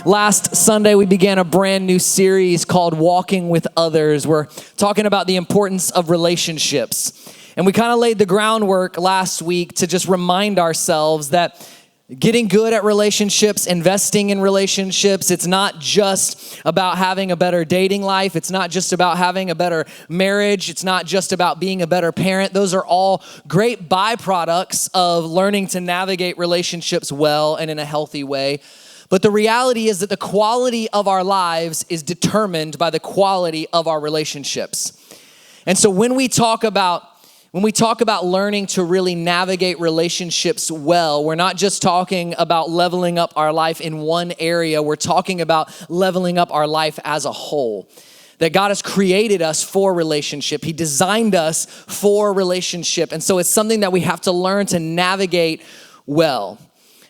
Last Sunday, we began a brand new series called Walking with Others. We're talking about the importance of relationships. And we kind of laid the groundwork last week to just remind ourselves that getting good at relationships, investing in relationships, it's not just about having a better dating life. It's not just about having a better marriage. It's not just about being a better parent. Those are all great byproducts of learning to navigate relationships well and in a healthy way. But the reality is that the quality of our lives is determined by the quality of our relationships. And so when we talk about learning to really navigate relationships well, we're not just talking about leveling up our life in one area. We're talking about leveling up our life as a whole. That God has created us for relationship. He designed us for relationship. And so it's something that we have to learn to navigate well.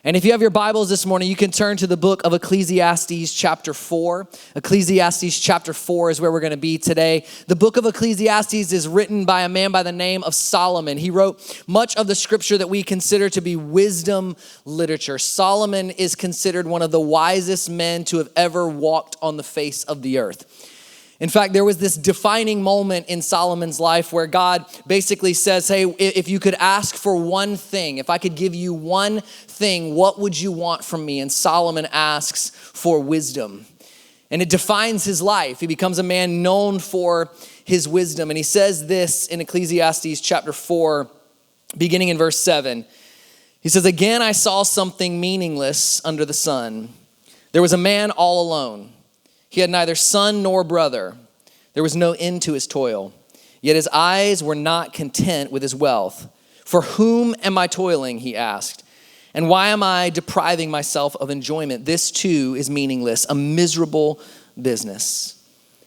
And if you have your Bibles this morning, you can turn to the book of Ecclesiastes chapter 4. Ecclesiastes chapter 4 is where we're going to be today. The book of Ecclesiastes is written by a man by the name of Solomon. He wrote much of the scripture that we consider to be wisdom literature. Solomon is considered one of the wisest men to have ever walked on the face of the earth. In fact, there was this defining moment in Solomon's life where God basically says, hey, if you could ask for one thing, if I could give you one thing, what would you want from me? And Solomon asks for wisdom. And it defines his life. He becomes a man known for his wisdom. And he says this in Ecclesiastes chapter 4, beginning in verse 7. He says, again, I saw something meaningless under the sun. There was a man all alone. He had neither son nor brother. There was no end to his toil. Yet his eyes were not content with his wealth. For whom am I toiling, he asked. And why am I depriving myself of enjoyment? This too is meaningless, a miserable business.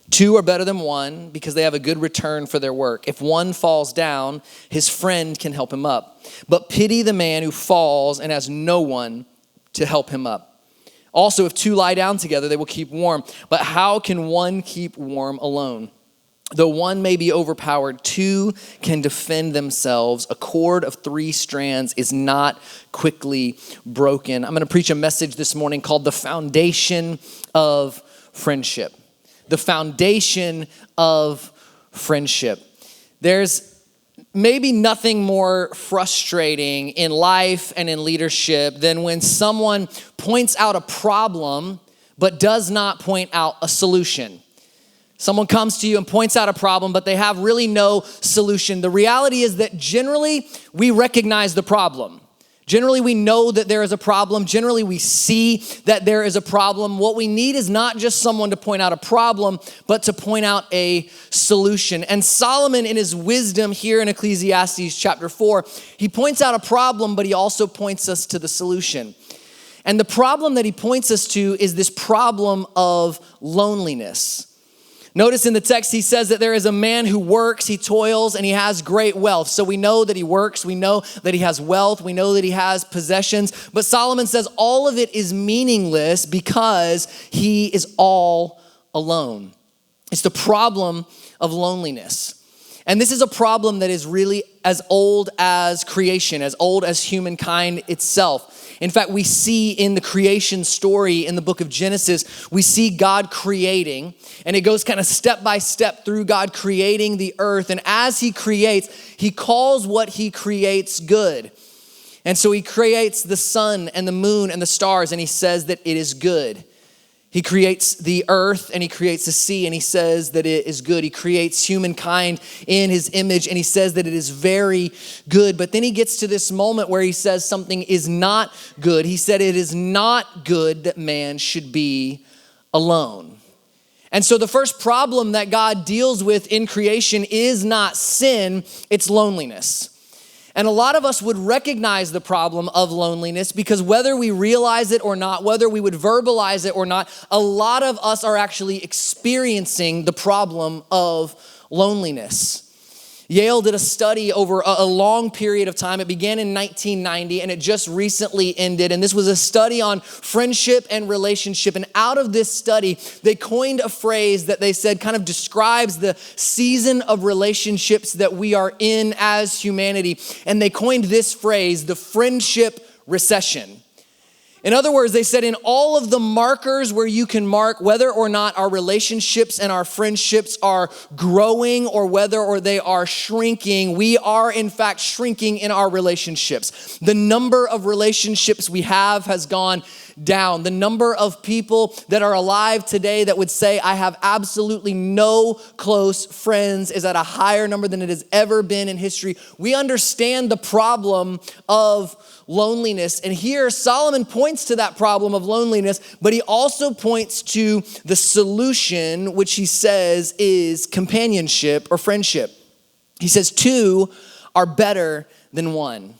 Two are better than one because they have a good return for their work. If one falls down, his friend can help him up. But pity the man who falls and has no one to help him up. Also, if two lie down together, they will keep warm. But how can one keep warm alone? Though one may be overpowered, two can defend themselves. A cord of 3 strands is not quickly broken. I'm going to preach a message this morning called The Foundation of Friendship. The Foundation of Friendship. There's maybe nothing more frustrating in life and in leadership than when someone points out a problem but does not point out a solution. Someone comes to you and points out a problem, but they have really no solution. The reality is that generally we recognize the problem. Generally, we know that there is a problem. Generally, we see that there is a problem. What we need is not just someone to point out a problem, but to point out a solution. And Solomon, in his wisdom here in Ecclesiastes chapter 4, he points out a problem, but he also points us to the solution. And the problem that he points us to is this problem of loneliness. Notice in the text, he says that there is a man who works, he toils, and he has great wealth. So we know that he works, we know that he has wealth, we know that he has possessions. But Solomon says all of it is meaningless because he is all alone. It's the problem of loneliness. And this is a problem that is really as old as creation, as old as humankind itself. In fact, we see in the creation story in the book of Genesis, we see God creating, and it goes kind of step by step through God creating the earth. And as he creates, he calls what he creates good. And so he creates the sun and the moon and the stars, and he says that it is good. He creates the earth and he creates the sea and he says that it is good. He creates humankind in his image and he says that it is very good. But then he gets to this moment where he says something is not good. He said it is not good that man should be alone. And so the first problem that God deals with in creation is not sin, it's loneliness. And a lot of us would recognize the problem of loneliness because whether we realize it or not, whether we would verbalize it or not, a lot of us are actually experiencing the problem of loneliness. Yale did a study over a long period of time. It began in 1990 and it just recently ended. And this was a study on friendship and relationship. And out of this study, they coined a phrase that they said kind of describes the season of relationships that we are in as humanity. And they coined this phrase, the friendship recession. In other words, they said in all of the markers where you can mark whether or not our relationships and our friendships are growing or whether or they are shrinking, we are in fact shrinking in our relationships. The number of relationships we have has gone down. The number of people that are alive today that would say, I have absolutely no close friends, is at a higher number than it has ever been in history. We understand the problem of loneliness. And here Solomon points to that problem of loneliness, but he also points to the solution, which he says is companionship or friendship. He says two are better than one.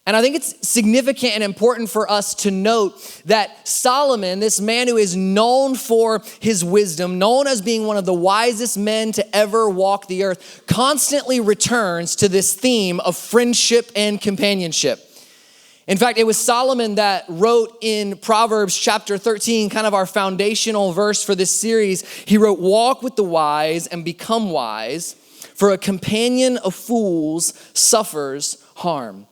And I think it's significant and important for us to note that Solomon, this man who is known for his wisdom, known as being one of the wisest men to ever walk the earth, constantly returns to this theme of friendship and companionship. In fact, it was Solomon that wrote in Proverbs chapter 13, kind of our foundational verse for this series. He wrote, "Walk with the wise and become wise, for a companion of fools suffers harm."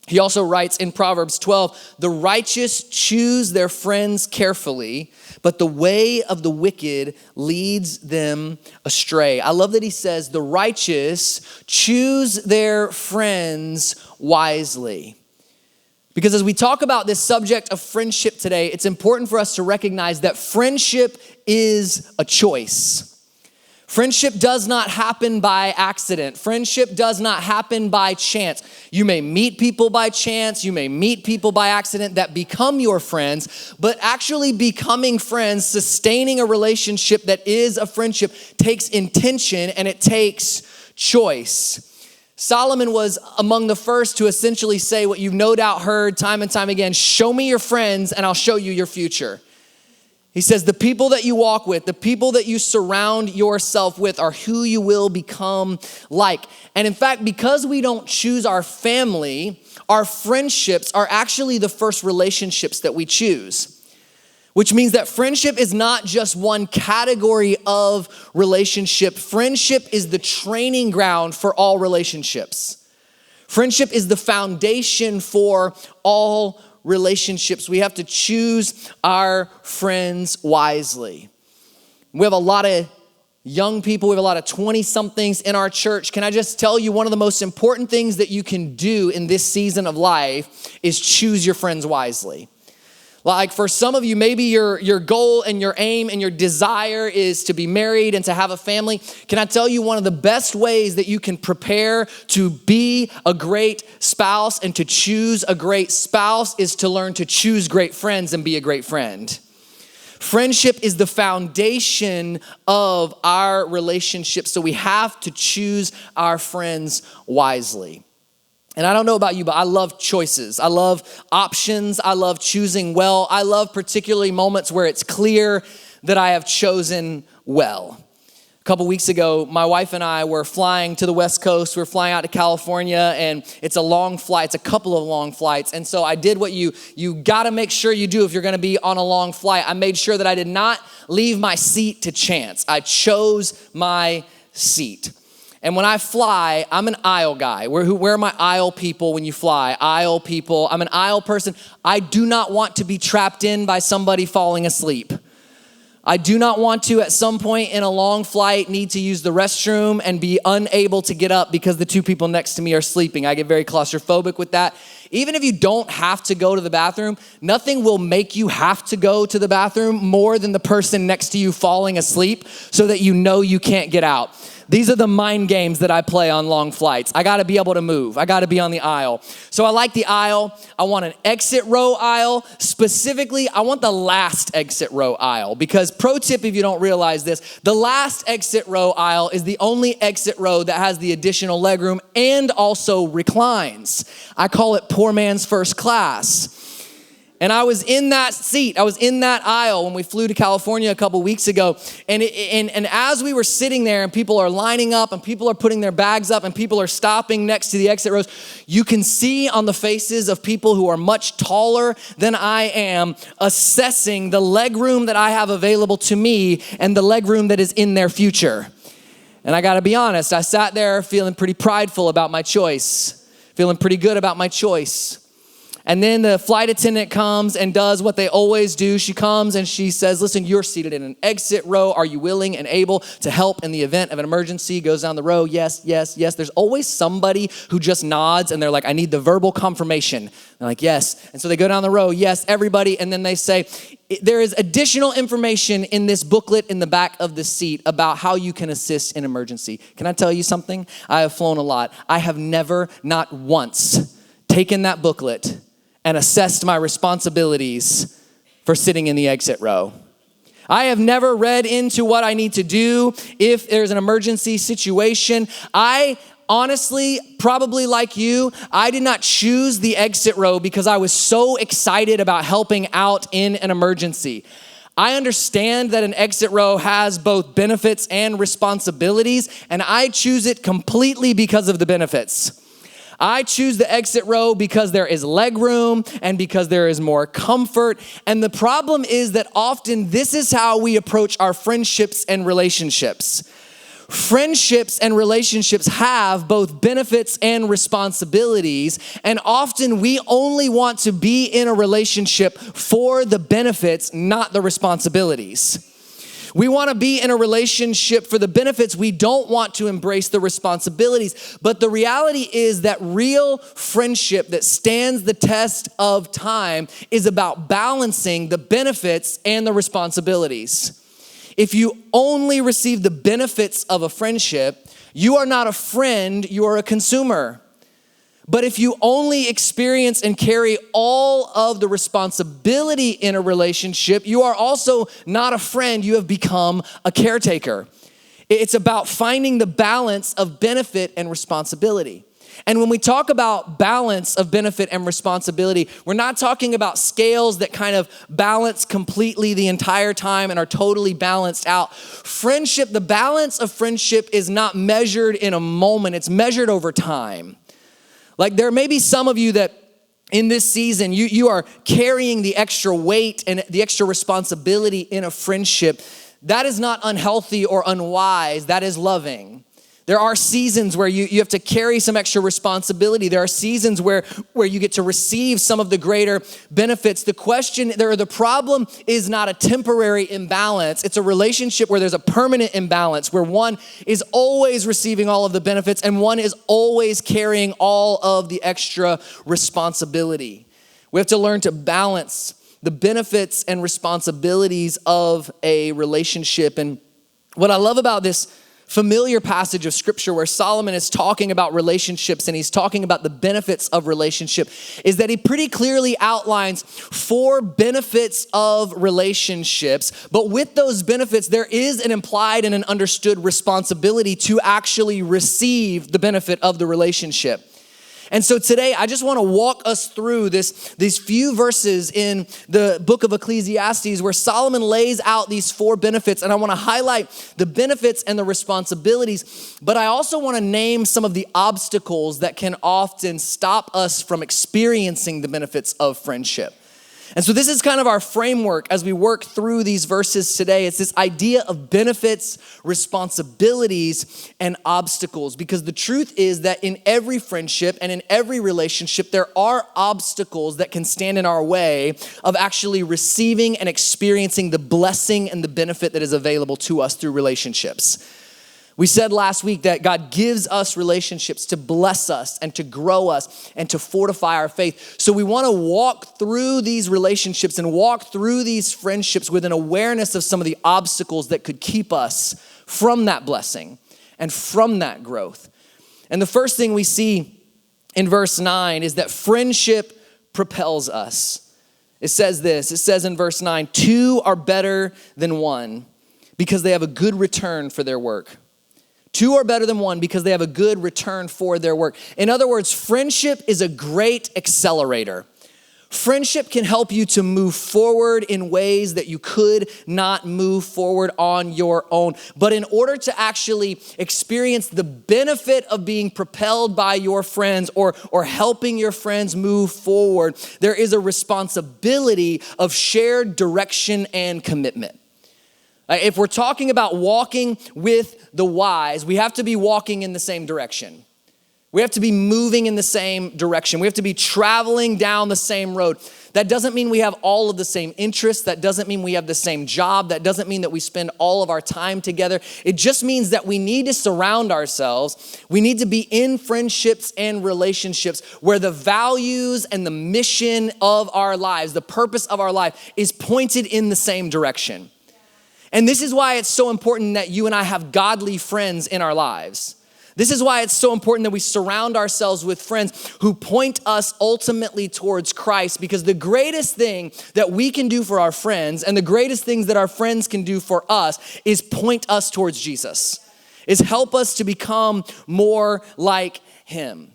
He also writes in Proverbs 12, "The righteous choose their friends carefully, but the way of the wicked leads them astray." I love that he says, the righteous choose their friends wisely. Because as we talk about this subject of friendship today, it's important for us to recognize that friendship is a choice. Friendship does not happen by accident. Friendship does not happen by chance. You may meet people by chance. You may meet people by accident that become your friends, but actually becoming friends, sustaining a relationship that is a friendship takes intention and it takes choice. Solomon was among the first to essentially say what you've no doubt heard time and time again, show me your friends and I'll show you your future. He says the people that you walk with, the people that you surround yourself with are who you will become like. And in fact, because we don't choose our family, our friendships are actually the first relationships that we choose. Which means that friendship is not just one category of relationship. Friendship is the training ground for all relationships. Friendship is the foundation for all relationships. We have to choose our friends wisely. We have a lot of young people, we have a lot of 20-somethings in our church. Can I just tell you, one of the most important things that you can do in this season of life is choose your friends wisely. Like for some of you, maybe your goal and your aim and your desire is to be married and to have a family. Can I tell you one of the best ways that you can prepare to be a great spouse and to choose a great spouse is to learn to choose great friends and be a great friend. Friendship is the foundation of our relationship, so we have to choose our friends wisely. And I don't know about you, but I love choices. I love options. I love choosing well. I love particularly moments where it's clear that I have chosen well. A couple weeks ago, my wife and I were flying to the West Coast. We're flying out to California, and it's a long flight. It's a couple of long flights. And so I did what you got to make sure you do if you're going to be on a long flight. I made sure that I did not leave my seat to chance. I chose my seat. And when I fly, I'm an aisle guy. Where are my aisle people when you fly? Aisle people. I'm an aisle person. I do not want to be trapped in by somebody falling asleep. I do not want to, at some point in a long flight, need to use the restroom and be unable to get up because the two people next to me are sleeping. I get very claustrophobic with that. Even if you don't have to go to the bathroom, nothing will make you have to go to the bathroom more than the person next to you falling asleep so that you know you can't get out. These are the mind games that I play on long flights. I gotta be able to move. I gotta be on the aisle. So I like the aisle. I want an exit row aisle. Specifically, I want the last exit row aisle because pro tip if you don't realize this, the last exit row aisle is the only exit row that has the additional legroom and also reclines. I call it poor man's first class. And I was in that seat, I was in that aisle when we flew to California a couple weeks ago. And as we were sitting there and people are lining up and people are putting their bags up and people are stopping next to the exit rows, you can see on the faces of people who are much taller than I am assessing the leg room that I have available to me and the leg room that is in their future. And I gotta be honest, I sat there feeling pretty prideful about my choice, feeling pretty good about my choice. And then the flight attendant comes and does what they always do. She comes and she says, listen, you're seated in an exit row. Are you willing and able to help in the event of an emergency? Goes down the row. Yes, yes, yes. There's always somebody who just nods and they're like, I need the verbal confirmation. They're like, yes. And so they go down the row. Yes, everybody. And then they say, there is additional information in this booklet in the back of the seat about how you can assist in emergency. Can I tell you something? I have flown a lot. I have never, not once, taken that booklet and assessed my responsibilities for sitting in the exit row. I have never read into what I need to do if there's an emergency situation. I honestly, probably like you, I did not choose the exit row because I was so excited about helping out in an emergency. I understand that an exit row has both benefits and responsibilities, and I choose it completely because of the benefits. I choose the exit row because there is leg room and because there is more comfort. And the problem is that often this is how we approach our friendships and relationships. Friendships and relationships have both benefits and responsibilities, and often we only want to be in a relationship for the benefits, not the responsibilities. We want to be in a relationship for the benefits. We don't want to embrace the responsibilities. But the reality is that real friendship that stands the test of time is about balancing the benefits and the responsibilities. If you only receive the benefits of a friendship, you are not a friend, you are a consumer. But if you only experience and carry all of the responsibility in a relationship, you are also not a friend, you have become a caretaker. It's about finding the balance of benefit and responsibility. And when we talk about balance of benefit and responsibility, we're not talking about scales that kind of balance completely the entire time and are totally balanced out. Friendship, the balance of friendship is not measured in a moment, it's measured over time. Like there may be some of you that in this season, you are carrying the extra weight and the extra responsibility in a friendship. That is not unhealthy or unwise, that is loving. There are seasons where you have to carry some extra responsibility. There are seasons where you get to receive some of the greater benefits. The problem is not a temporary imbalance. It's a relationship where there's a permanent imbalance, where one is always receiving all of the benefits and one is always carrying all of the extra responsibility. We have to learn to balance the benefits and responsibilities of a relationship. And what I love about this familiar passage of scripture where Solomon is talking about relationships and he's talking about the benefits of relationship is that he pretty clearly outlines 4 benefits of relationships. But with those benefits, there is an implied and an understood responsibility to actually receive the benefit of the relationship. And so today, I just want to walk us through these few verses in the book of Ecclesiastes where Solomon lays out these 4 benefits. And I want to highlight the benefits and the responsibilities, but I also want to name some of the obstacles that can often stop us from experiencing the benefits of friendship. And so this is kind of our framework as we work through these verses today. It's this idea of benefits, responsibilities, and obstacles. Because the truth is that in every friendship and in every relationship, there are obstacles that can stand in our way of actually receiving and experiencing the blessing and the benefit that is available to us through relationships. We said last week that God gives us relationships to bless us and to grow us and to fortify our faith. So we want to walk through these relationships and walk through these friendships with an awareness of some of the obstacles that could keep us from that blessing and from that growth. And the first thing we see in verse 9 is that friendship propels us. It says this, it says in verse 9, 2 are better than 1 because they have a good return for their work. 2 are better than 1 because they have a good return for their work. In other words, friendship is a great accelerator. Friendship can help you to move forward in ways that you could not move forward on your own. But in order to actually experience the benefit of being propelled by your friends or helping your friends move forward, there is a responsibility of shared direction and commitment. If we're talking about walking with the wise, we have to be walking in the same direction. We have to be moving in the same direction. We have to be traveling down the same road. That doesn't mean we have all of the same interests. That doesn't mean we have the same job. That doesn't mean that we spend all of our time together. It just means that we need to surround ourselves. We need to be in friendships and relationships where the values and the mission of our lives, the purpose of our life is pointed in the same direction. And this is why it's so important that you and I have godly friends in our lives. This is why it's so important that we surround ourselves with friends who point us ultimately towards Christ, because the greatest thing that we can do for our friends and the greatest things that our friends can do for us is point us towards Jesus, is help us to become more like him.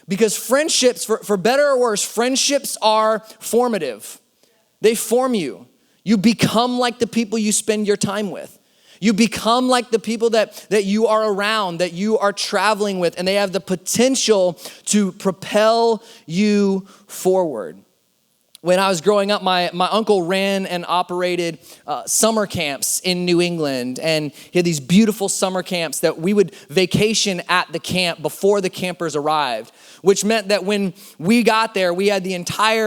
Because friendships, for better or worse, friendships are formative. They form you. You become like the people you spend your time with. You become like the people that you are around, that you are traveling with, and they have the potential to propel you forward. When I was growing up, my uncle ran and operated summer camps in New England, and he had these beautiful summer camps that we would vacation at the camp before the campers arrived, which meant that when we got there, we had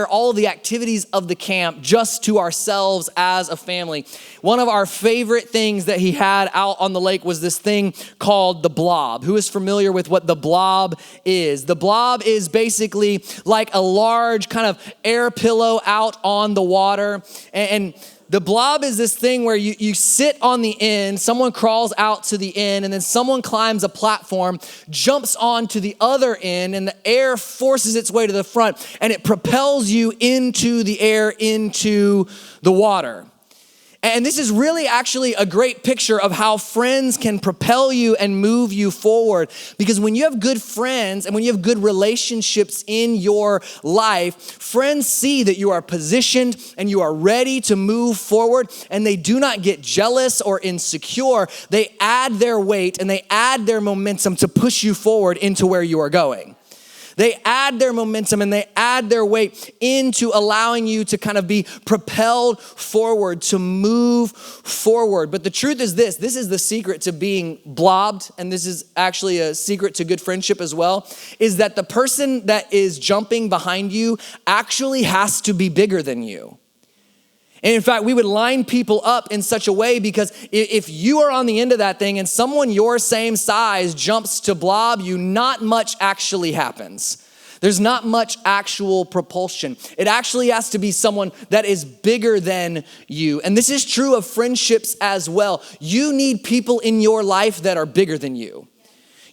all of the activities of the camp just to ourselves as a family. One of our favorite things that he had out on the lake was this thing called the blob. Who is familiar with what the blob is? The blob is basically like a large kind of air pillow out on the water. And the blob is this thing where you sit on the end, someone crawls out to the end, and then someone climbs a platform, jumps onto the other end, and the air forces its way to the front, and it propels you into the air, into the water. And this is really actually a great picture of how friends can propel you and move you forward. Because when you have good friends and when you have good relationships in your life, friends see that you are positioned and you are ready to move forward, and they do not get jealous or insecure. They add their weight and they add their momentum to push you forward into where you are going. They add their momentum and they add their weight into allowing you to kind of be propelled forward, to move forward. But the truth is this is the secret to being blobbed, and this is actually a secret to good friendship as well, is that the person that is jumping behind you actually has to be bigger than you. And in fact, we would line people up in such a way, because if you are on the end of that thing and someone your same size jumps to blob you, not much actually happens. There's not much actual propulsion. It actually has to be someone that is bigger than you. And this is true of friendships as well. You need people in your life that are bigger than you.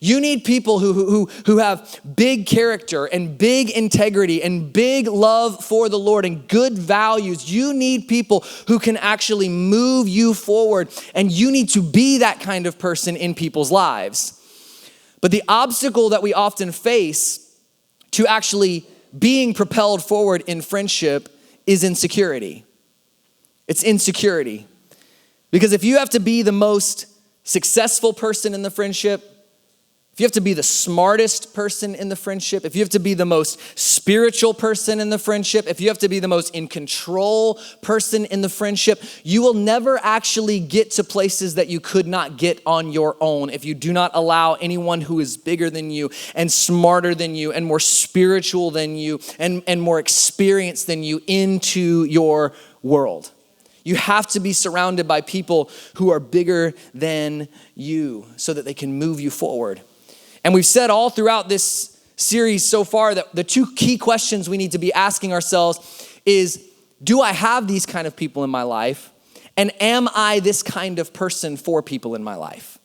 You need people who have big character and big integrity and big love for the Lord and good values. You need people who can actually move you forward, and you need to be that kind of person in people's lives. But the obstacle that we often face to actually being propelled forward in friendship is insecurity. It's insecurity. Because if you have to be the most successful person in the friendship, if you have to be the smartest person in the friendship, if you have to be the most spiritual person in the friendship, if you have to be the most in control person in the friendship, you will never actually get to places that you could not get on your own if you do not allow anyone who is bigger than you and smarter than you and more spiritual than you and more experienced than you into your world. You have to be surrounded by people who are bigger than you so that they can move you forward. And we've said all throughout this series so far that the two key questions we need to be asking ourselves is, do I have these kind of people in my life? And am I this kind of person for people in my life?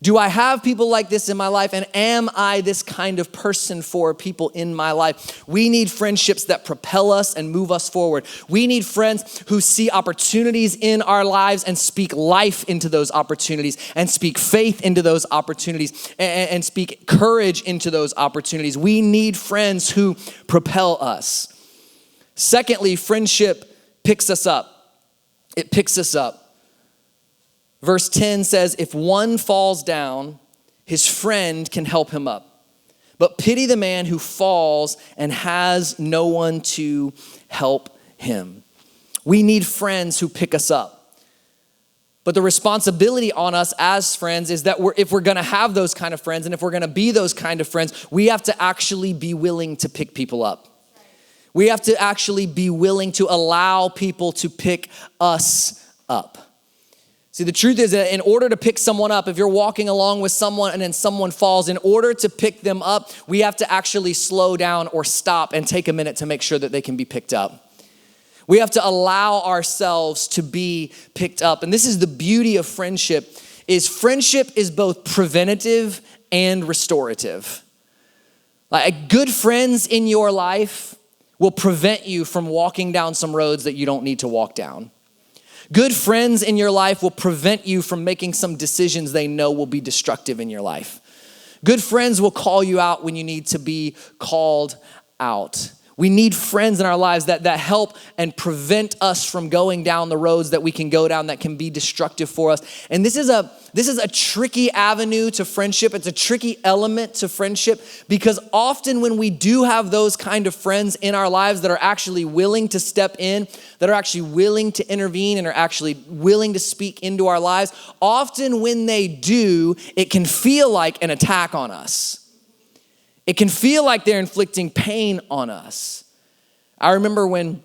Do I have people like this in my life, and am I this kind of person for people in my life? We need friendships that propel us and move us forward. We need friends who see opportunities in our lives and speak life into those opportunities and speak faith into those opportunities and speak courage into those opportunities. We need friends who propel us. Secondly, friendship picks us up. It picks us up. Verse 10 says, if one falls down, his friend can help him up. But pity the man who falls and has no one to help him. We need friends who pick us up. But the responsibility on us as friends is that if we're gonna have those kind of friends and if we're gonna be those kind of friends, we have to actually be willing to pick people up. We have to actually be willing to allow people to pick us up. See, the truth is that in order to pick someone up, if you're walking along with someone and then someone falls, in order to pick them up, we have to actually slow down or stop and take a minute to make sure that they can be picked up. We have to allow ourselves to be picked up. And this is the beauty of friendship is both preventative and restorative. Like good friends in your life will prevent you from walking down some roads that you don't need to walk down. Good friends in your life will prevent you from making some decisions they know will be destructive in your life. Good friends will call you out when you need to be called out. We need friends in our lives that help and prevent us from going down the roads that we can go down that can be destructive for us. And this is a tricky avenue to friendship. It's a tricky element to friendship because often when we do have those kind of friends in our lives that are actually willing to step in, that are actually willing to intervene and are actually willing to speak into our lives, often when they do, it can feel like an attack on us. It can feel like they're inflicting pain on us. I remember when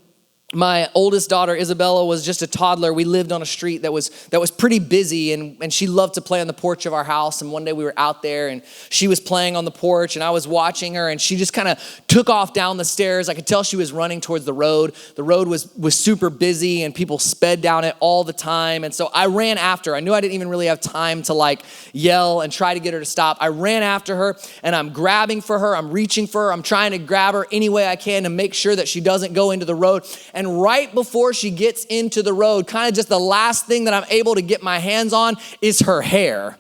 my oldest daughter, Isabella, was just a toddler. We lived on a street that was pretty busy, and she loved to play on the porch of our house. And one day we were out there, and she was playing on the porch, and I was watching her, and she just kind of took off down the stairs. I could tell she was running towards the road. The road was super busy, and people sped down it all the time. And so I ran after her. I knew I didn't even really have time to yell and try to get her to stop. I ran after her, and I'm grabbing for her. I'm reaching for her. I'm trying to grab her any way I can to make sure that she doesn't go into the road. And right before she gets into the road, kind of just the last thing that I'm able to get my hands on is her hair.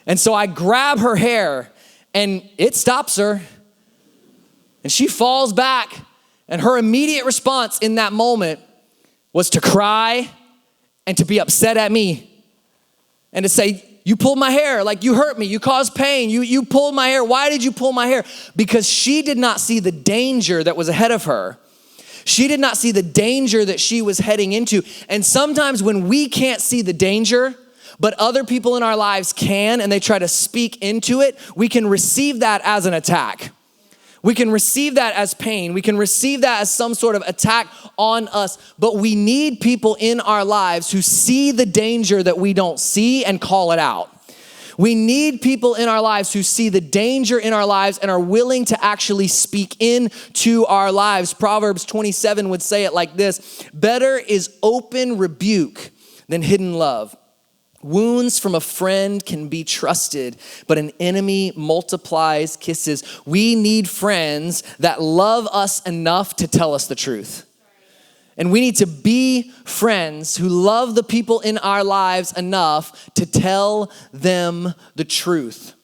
And so I grab her hair and it stops her. And she falls back. And her immediate response in that moment was to cry and to be upset at me and to say, "You pulled my hair, you hurt me, you caused pain, you pulled my hair. Why did you pull my hair?" Because she did not see the danger that was ahead of her. She did not see the danger that she was heading into. And sometimes when we can't see the danger, but other people in our lives can, and they try to speak into it, we can receive that as an attack. We can receive that as pain. We can receive that as some sort of attack on us. But we need people in our lives who see the danger that we don't see and call it out. We need people in our lives who see the danger in our lives and are willing to actually speak into our lives. Proverbs 27 would say it like this: "Better is open rebuke than hidden love. Wounds from a friend can be trusted, but an enemy multiplies kisses." We need friends that love us enough to tell us the truth. And we need to be friends who love the people in our lives enough to tell them the truth.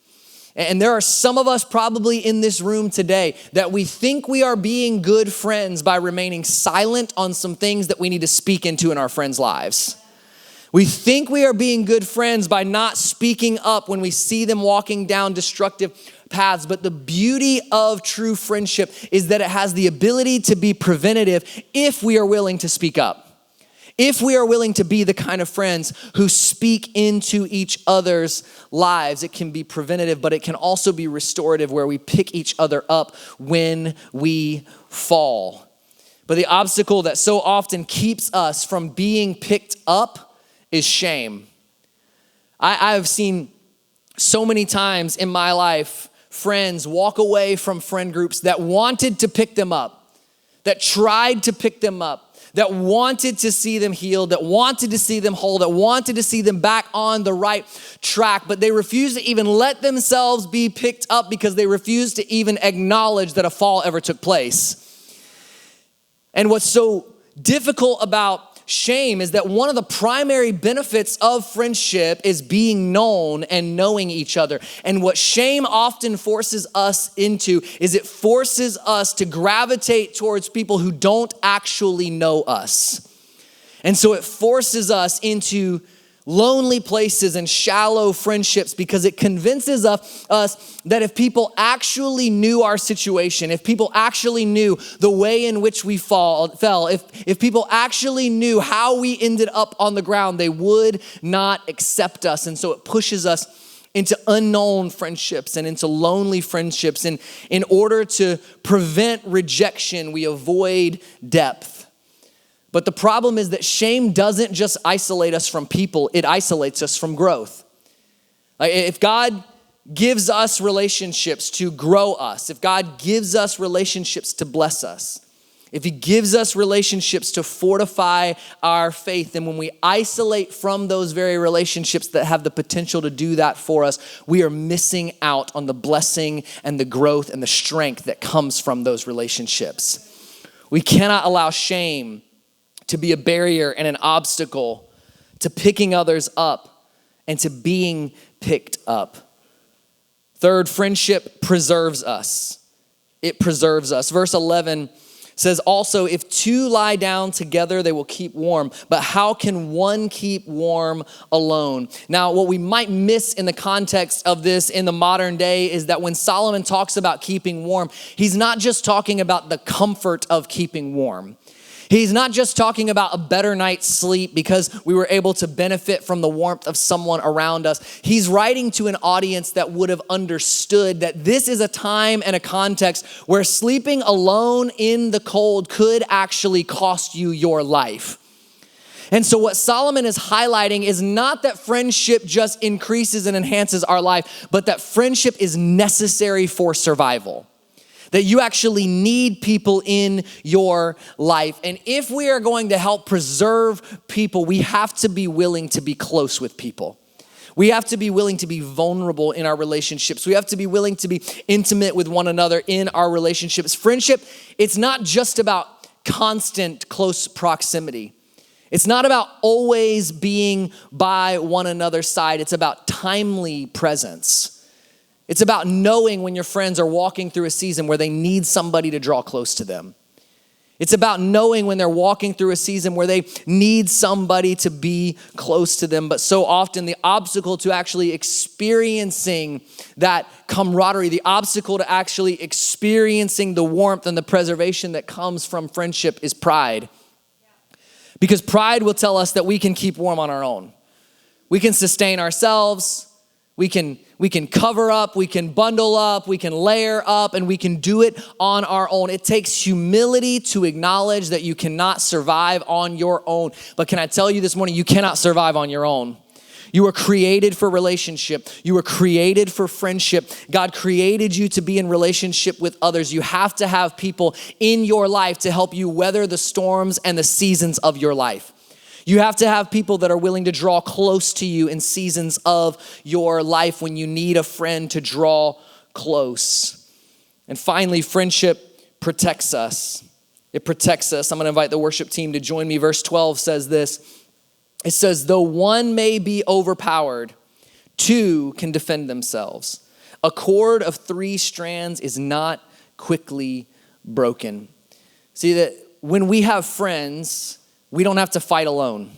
And there are some of us probably in this room today that we think we are being good friends by remaining silent on some things that we need to speak into in our friends' lives. We think we are being good friends by not speaking up when we see them walking down destructive paths. But the beauty of true friendship is that it has the ability to be preventative if we are willing to speak up. If we are willing to be the kind of friends who speak into each other's lives, it can be preventative, but it can also be restorative, where we pick each other up when we fall. But the obstacle that so often keeps us from being picked up is shame. I have seen so many times in my life friends walk away from friend groups that wanted to pick them up, that tried to pick them up, that wanted to see them healed, that wanted to see them whole, that wanted to see them back on the right track, but they refused to even let themselves be picked up because they refused to even acknowledge that a fall ever took place. And what's so difficult about shame is that one of the primary benefits of friendship is being known and knowing each other. And what shame often forces us into is it forces us to gravitate towards people who don't actually know us. And so it forces us into lonely places and shallow friendships because it convinces us that if people actually knew our situation, if people actually knew the way in which we fell, if people actually knew how we ended up on the ground, they would not accept us. And so it pushes us into unknown friendships and into lonely friendships. And in order to prevent rejection, we avoid depth. But the problem is that shame doesn't just isolate us from people, it isolates us from growth. Like if God gives us relationships to grow us, if God gives us relationships to bless us, if he gives us relationships to fortify our faith, then when we isolate from those very relationships that have the potential to do that for us, we are missing out on the blessing and the growth and the strength that comes from those relationships. We cannot allow shame to be a barrier and an obstacle to picking others up and to being picked up. Third, friendship preserves us. It preserves us. Verse 11 says also, if two lie down together, they will keep warm. But how can one keep warm alone? Now, what we might miss in the context of this in the modern day is that when Solomon talks about keeping warm, he's not just talking about the comfort of keeping warm. He's not just talking about a better night's sleep because we were able to benefit from the warmth of someone around us. He's writing to an audience that would have understood that this is a time and a context where sleeping alone in the cold could actually cost you your life. And so what Solomon is highlighting is not that friendship just increases and enhances our life, but that friendship is necessary for survival. That you actually need people in your life. And if we are going to help preserve people, we have to be willing to be close with people. We have to be willing to be vulnerable in our relationships. We have to be willing to be intimate with one another in our relationships. Friendship, it's not just about constant close proximity. It's not about always being by one another's side. It's about timely presence. It's about knowing when your friends are walking through a season where they need somebody to draw close to them. It's about knowing when they're walking through a season where they need somebody to be close to them. But so often the obstacle to actually experiencing that camaraderie, the obstacle to actually experiencing the warmth and the preservation that comes from friendship is pride. Because pride will tell us that we can keep warm on our own. We can sustain ourselves. We can cover up, we can bundle up, we can layer up, and we can do it on our own. It takes humility to acknowledge that you cannot survive on your own. But can I tell you this morning, you cannot survive on your own. You were created for relationship. You were created for friendship. God created you to be in relationship with others. You have to have people in your life to help you weather the storms and the seasons of your life. You have to have people that are willing to draw close to you in seasons of your life when you need a friend to draw close. And finally, friendship protects us. It protects us. I'm going to invite the worship team to join me. Verse 12 says this. It says, though one may be overpowered, two can defend themselves. A cord of 3 strands is not quickly broken. See that when we have friends, we don't have to fight alone.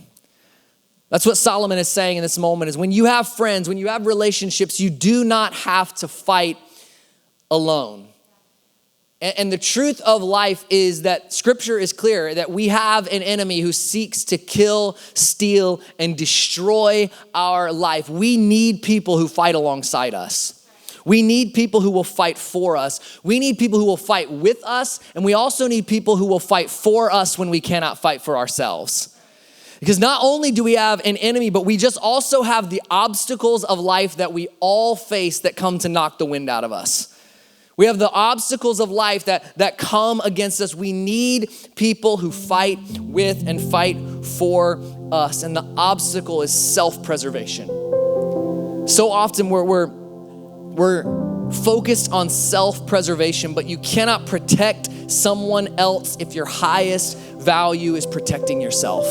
That's what Solomon is saying in this moment is when you have friends, when you have relationships, you do not have to fight alone. And the truth of life is that scripture is clear that we have an enemy who seeks to kill, steal, and destroy our life. We need people who fight alongside us. We need people who will fight for us. We need people who will fight with us. And we also need people who will fight for us when we cannot fight for ourselves. Because not only do we have an enemy, but we just also have the obstacles of life that we all face that come to knock the wind out of us. We have the obstacles of life that come against us. We need people who fight with and fight for us. And the obstacle is self-preservation. So often we're focused on self-preservation, but you cannot protect someone else if your highest value is protecting yourself.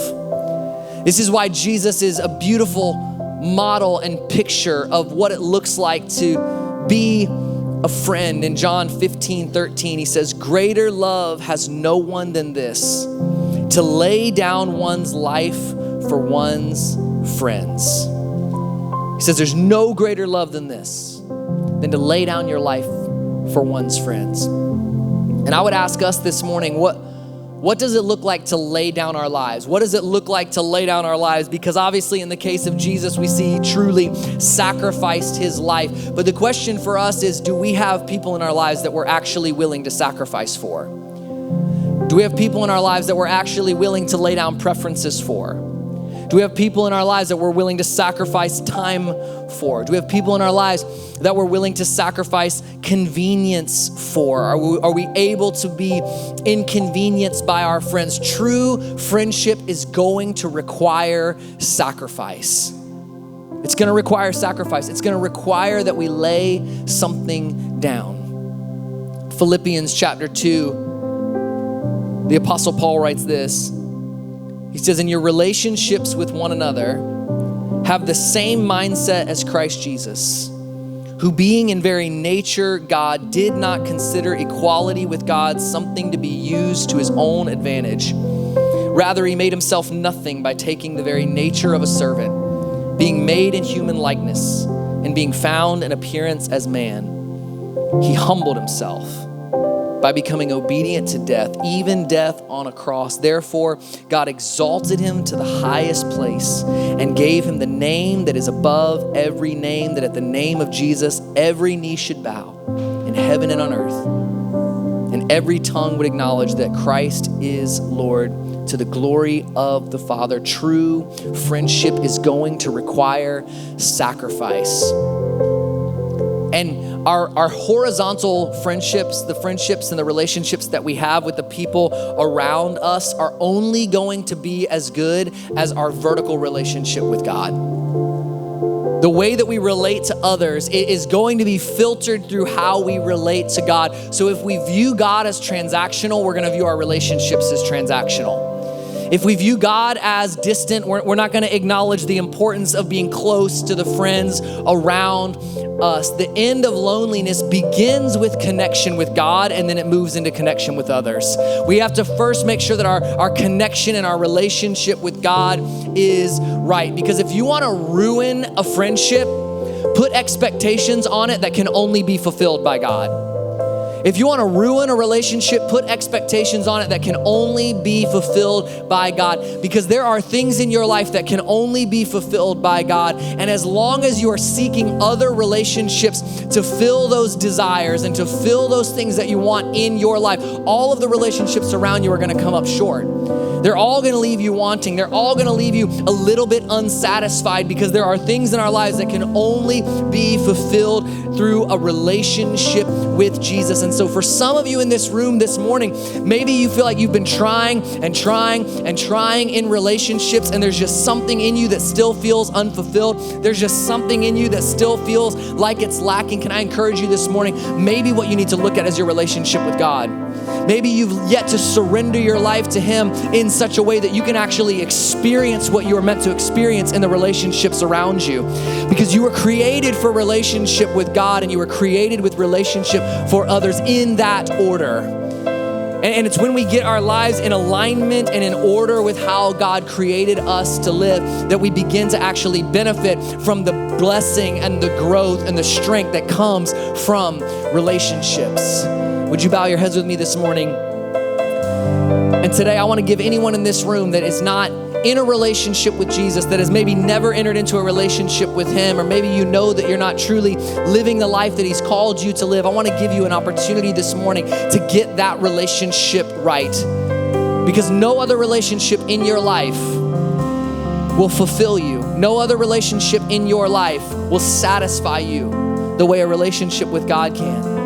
This is why Jesus is a beautiful model and picture of what it looks like to be a friend. In John 15:13, he says, greater love has no one than this, to lay down one's life for one's friends. He says there's no greater love than this, than to lay down your life for one's friends. And I would ask us this morning, what does it look like to lay down our lives? What does it look like to lay down our lives? Because obviously in the case of Jesus, we see he truly sacrificed his life. But the question for us is, do we have people in our lives that we're actually willing to sacrifice for? Do we have people in our lives that we're actually willing to lay down preferences for? Do we have people in our lives that we're willing to sacrifice time for? Do we have people in our lives that we're willing to sacrifice convenience for? Are we able to be inconvenienced by our friends? True friendship is going to require sacrifice. It's going to require sacrifice. It's going to require that we lay something down. Philippians chapter 2, the Apostle Paul writes this. He says, in your relationships with one another, have the same mindset as Christ Jesus, who being in very nature God, did not consider equality with God something to be used to his own advantage. Rather, he made himself nothing by taking the very nature of a servant, being made in human likeness, and being found in appearance as man. He humbled himself by becoming obedient to death, even death on a cross. Therefore, God exalted him to the highest place and gave him the name that is above every name, that at the name of Jesus, every knee should bow in heaven and on earth, and every tongue would acknowledge that Christ is Lord, to the glory of the Father. True friendship is going to require sacrifice. And our horizontal friendships, the friendships and the relationships that we have with the people around us, are only going to be as good as our vertical relationship with God. The way that we relate to others is going to be filtered through how we relate to God. So if we view God as transactional, we're going to view our relationships as transactional. If we view God as distant, we're not going to acknowledge the importance of being close to the friends around us. The end of loneliness begins with connection with God, and then it moves into connection with others. We have to first make sure that our connection and our relationship with God is right. Because if you want to ruin a friendship, put expectations on it that can only be fulfilled by God. If you want to ruin a relationship, put expectations on it that can only be fulfilled by God, because there are things in your life that can only be fulfilled by God. And as long as you are seeking other relationships to fill those desires and to fill those things that you want in your life, all of the relationships around you are going to come up short. They're all going to leave you wanting. They're all going to leave you a little bit unsatisfied, because there are things in our lives that can only be fulfilled through a relationship with Jesus. And so for some of you in this room this morning, maybe you feel like you've been trying in relationships, and there's just something in you that still feels unfulfilled. There's just something in you that still feels like it's lacking. Can I encourage you this morning? Maybe what you need to look at is your relationship with God. Maybe you've yet to surrender your life to him in such a way that you can actually experience what you were meant to experience in the relationships around you. Because you were created for relationship with God, and you were created with relationship for others in that order. And it's when we get our lives in alignment and in order with how God created us to live that we begin to actually benefit from the blessing and the growth and the strength that comes from relationships. Would you bow your heads with me this morning? And today I want to give anyone in this room that is not in a relationship with Jesus, that has maybe never entered into a relationship with him, or maybe you know that you're not truly living the life that he's called you to live. I want to give you an opportunity this morning to get that relationship right. Because no other relationship in your life will fulfill you. No other relationship in your life will satisfy you the way a relationship with God can.